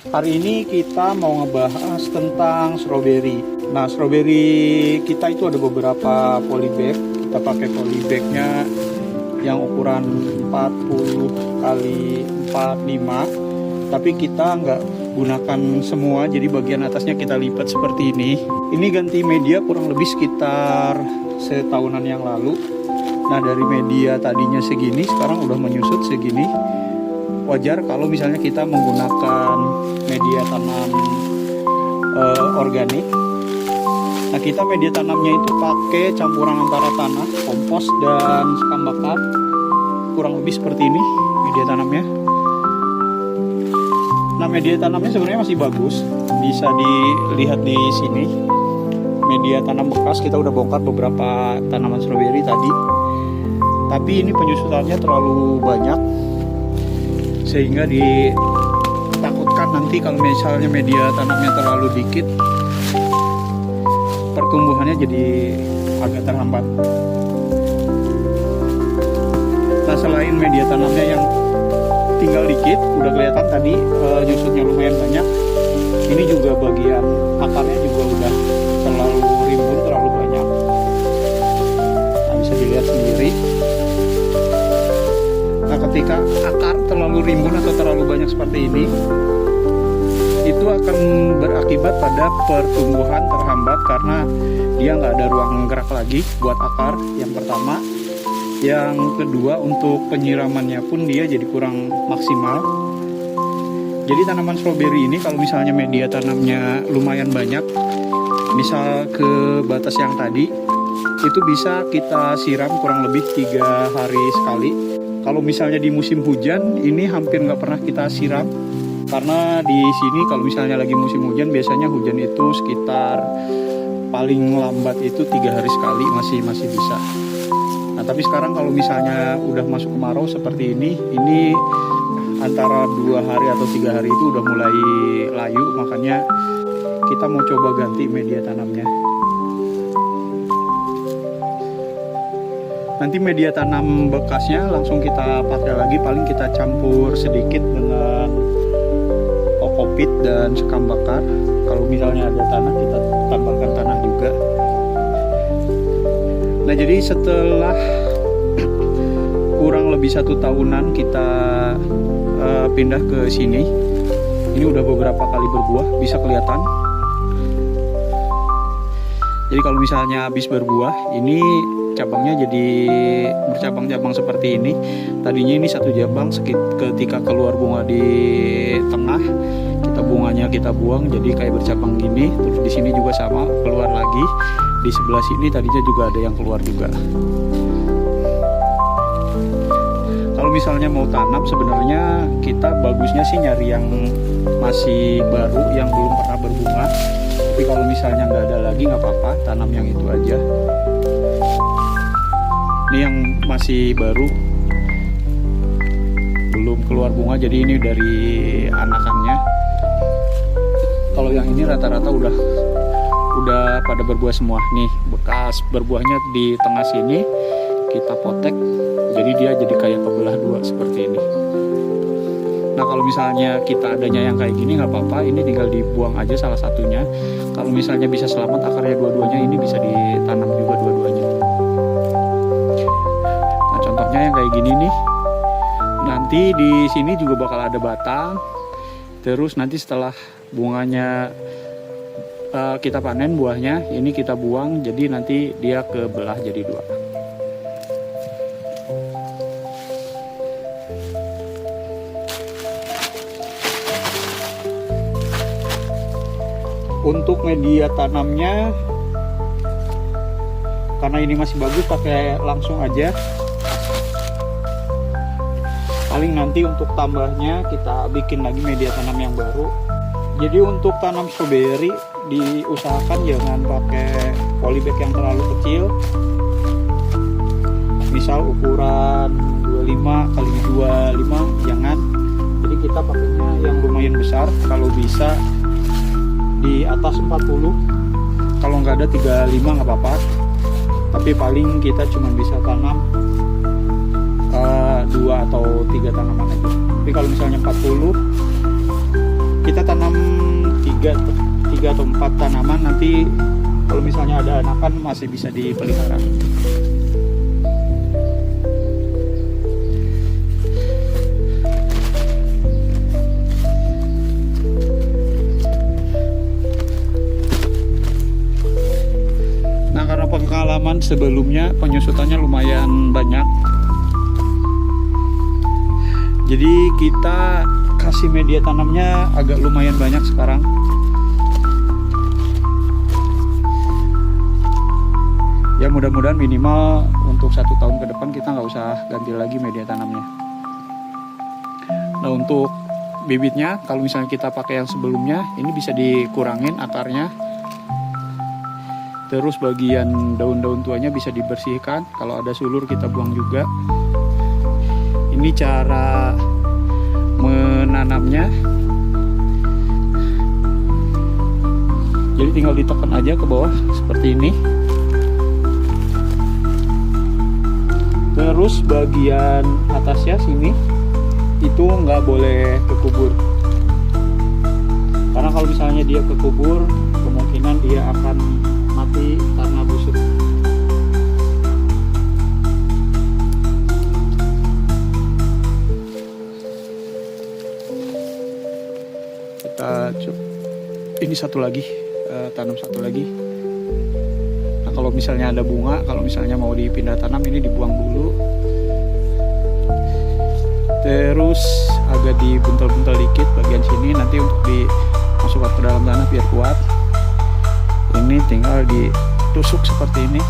Hari ini kita mau ngebahas tentang stroberi. Nah, stroberi kita itu ada beberapa polybag. Kita pakai polybagnya yang ukuran 40 kali 45. Tapi kita nggak gunakan semua, jadi bagian atasnya kita lipat seperti ini. Ini ganti media kurang lebih sekitar setahunan yang lalu. Nah, dari media tadinya segini, sekarang udah menyusut segini. Wajar kalau misalnya kita menggunakan media tanam organik. Nah, kita media tanamnya itu pakai campuran antara tanah, kompos, dan sekam bakar. Kurang lebih seperti ini media tanamnya. Nah, media tanamnya sebenarnya masih bagus. Bisa dilihat di sini. Media tanam bekas, kita udah bongkar beberapa tanaman stroberi tadi. Tapi ini penyusutannya terlalu banyak, sehingga ditakutkan nanti kalau misalnya media tanamnya terlalu dikit, pertumbuhannya jadi agak terhambat. Nah, selain media tanamnya yang tinggal dikit, udah kelihatan tadi nyusutnya lumayan banyak. Ini juga bagian akarnya juga udah terlalu rimbun, terlalu banyak. Nah, bisa dilihat sendiri. Nah, ketika akar terlalu rimbun atau terlalu banyak seperti ini, itu akan berakibat pada pertumbuhan terhambat karena dia nggak ada ruang gerak lagi buat akar, yang pertama. Yang kedua, untuk penyiramannya pun dia jadi kurang maksimal. Jadi tanaman stroberi ini kalau misalnya media tanamnya lumayan banyak, misal ke batas yang tadi, itu bisa kita siram kurang lebih 3 hari sekali. Kalau misalnya di musim hujan, ini hampir nggak pernah kita siram. Karena di sini kalau misalnya lagi musim hujan, biasanya hujan itu sekitar paling lambat itu 3 hari sekali masih bisa. Nah, tapi sekarang kalau misalnya udah masuk kemarau seperti ini antara 2 hari atau 3 hari itu udah mulai layu, makanya kita mau coba ganti media tanamnya. Nanti media tanam bekasnya langsung kita pakai lagi, paling kita campur sedikit dengan kokopit dan sekam bakar. Kalau misalnya ada tanah, kita tambahkan tanah juga. Nah, jadi setelah kurang lebih 1 tahunan kita pindah ke sini, ini udah beberapa kali berbuah, bisa kelihatan. Jadi kalau misalnya habis berbuah, ini cabangnya jadi bercabang-cabang seperti ini. Tadinya ini 1 cabang, ketika keluar bunga di tengah, bunganya kita buang jadi kayak bercabang gini. Terus di sini juga sama, keluar lagi. Di sebelah sini tadinya juga ada yang keluar juga. Kalau misalnya mau tanam, sebenarnya kita bagusnya sih nyari yang masih baru, yang belum pernah berbunga. Tapi kalau misalnya nggak ada lagi, nggak apa-apa, tanam yang itu aja. Ini yang masih baru, belum keluar bunga, jadi ini dari anakannya. Kalau yang ini rata-rata udah pada berbuah semua. Nih, bekas berbuahnya di tengah sini kita potek, jadi dia jadi kayak kebelah 2 seperti ini. Nah, kalau misalnya kita adanya yang kayak gini nggak apa-apa, ini tinggal dibuang aja salah satunya. Kalau misalnya bisa selamat akarnya dua-duanya, ini bisa ditanam juga dua-duanya. Nah, contohnya yang kayak gini nih. Nanti di sini juga bakal ada batang. Terus nanti setelah bunganya kita panen buahnya, ini kita buang, jadi nanti dia kebelah jadi 2. Untuk media tanamnya, karena ini masih bagus, pakai langsung aja. Paling nanti untuk tambahnya kita bikin lagi media tanam yang baru. Jadi untuk tanam stroberi diusahakan jangan pakai polybag yang terlalu kecil. Misal ukuran 25 kali 25, jangan. Jadi kita pakainya yang lumayan besar, kalau bisa di atas 40. Kalau nggak ada 35 nggak apa-apa. Tapi paling kita cuma bisa tanam 2 atau 3 tanaman aja. Tapi kalau misalnya 40, kita tanam 3 atau 4 tanaman, nanti kalau misalnya ada anakan masih bisa dipelihara. Nah, karena pengalaman sebelumnya penyusutannya lumayan banyak, jadi kita kasih media tanamnya agak lumayan banyak sekarang. Ya mudah-mudahan minimal untuk 1 tahun ke depan kita nggak usah ganti lagi media tanamnya. Nah, untuk bibitnya kalau misalnya kita pakai yang sebelumnya, ini bisa dikurangin akarnya. Terus bagian daun-daun tuanya bisa dibersihkan, kalau ada sulur kita buang juga. Ini cara menanamnya. Jadi tinggal ditekan aja ke bawah seperti ini. Terus bagian atasnya sini itu nggak boleh kekubur, karena kalau misalnya dia kekubur kemungkinan dia akan mati karena busuk. Ini satu lagi, tanam satu lagi. Nah, kalau misalnya ada bunga, kalau misalnya mau dipindah tanam, ini dibuang dulu. Terus agak dibuntel-buntel dikit bagian sini, nanti untuk dimasukkan ke dalam tanah biar kuat. Ini tinggal ditusuk seperti ini.